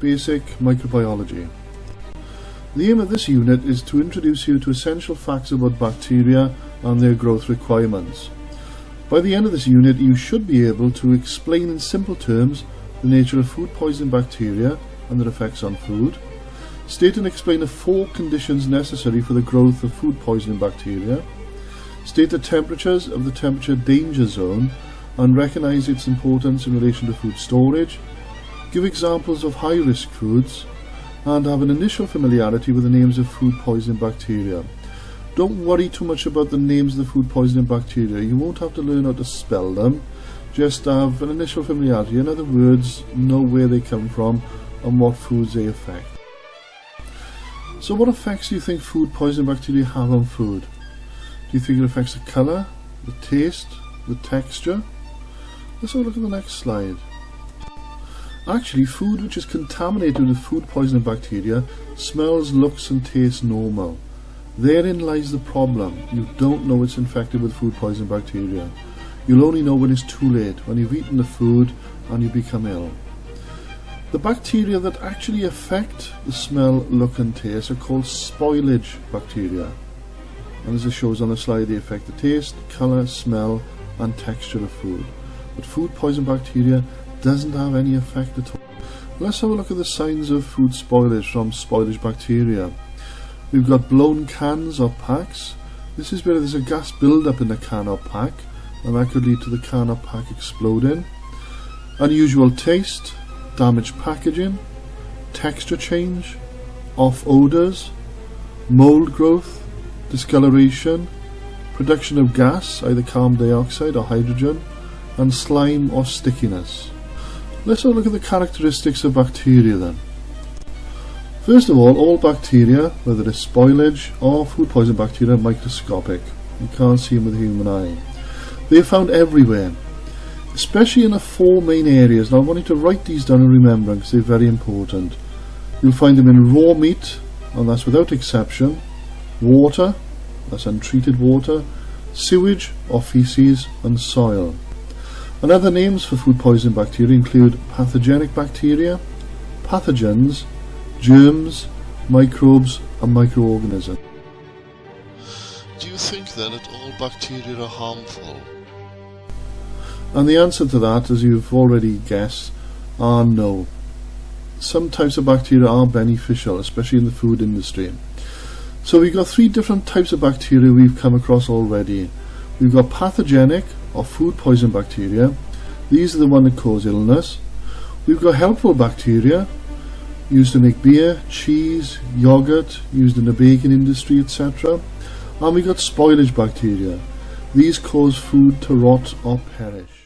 Basic Microbiology. The aim of this unit is to introduce you to essential facts about bacteria and their growth requirements. By the end of this unit, you should be able to explain in simple terms the nature of food poisoning bacteria and their effects on food, state and explain the 4 conditions necessary for the growth of food poisoning bacteria, state the temperatures of the temperature danger zone and recognise its importance in relation to food storage, give examples of high-risk foods, and have an initial familiarity with the names of food poisoning bacteria. Don't worry too much about the names of the food poisoning bacteria. You won't have to learn how to spell them. Just have an initial familiarity. In other words, know where they come from and what foods they affect. So what effects do you think food poisoning bacteria have on food? Do you think it affects the colour, the taste, the texture? Let's have a look at the next slide. Actually, food which is contaminated with food poisoning bacteria smells, looks and tastes normal. Therein lies the problem. You don't know it's infected with food poisoning bacteria. You'll only know when it's too late, when you've eaten the food and you become ill. The bacteria that actually affect the smell, look and taste are called spoilage bacteria. And as it shows on the slide, they affect the taste, colour, smell and texture of food. But food poisoning bacteria doesn't have any effect at all. Let's have a look at the signs of food spoilage from spoilage bacteria. We've got blown cans or packs. This is where there's a gas build-up in the can or pack, and that could lead to the can or pack exploding. Unusual taste, damaged packaging, texture change, off odours, mould growth, discoloration, production of gas, either carbon dioxide or hydrogen, and slime or stickiness. Let's have a look at the characteristics of bacteria then. First of all bacteria, whether it's spoilage or food poisoning bacteria, are microscopic. You can't see them with the human eye. They are found everywhere, especially in the 4 main areas. Now I want you to write these down and remember them because they're very important. You'll find them in raw meat, and that's without exception, water, that's untreated water, sewage or feces, and soil. And other names for food poisoning bacteria include pathogenic bacteria, pathogens, germs, microbes and microorganisms. Do you think then that all bacteria are harmful? And the answer to that, as you've already guessed, are no. Some types of bacteria are beneficial, especially in the food industry. So we've got 3 different types of bacteria we've come across already. We've got pathogenic or food poison bacteria. These are the ones that cause illness. We've got helpful bacteria used to make beer, cheese, yogurt, used in the baking industry, etc. And we've got spoilage bacteria. These cause food to rot or perish.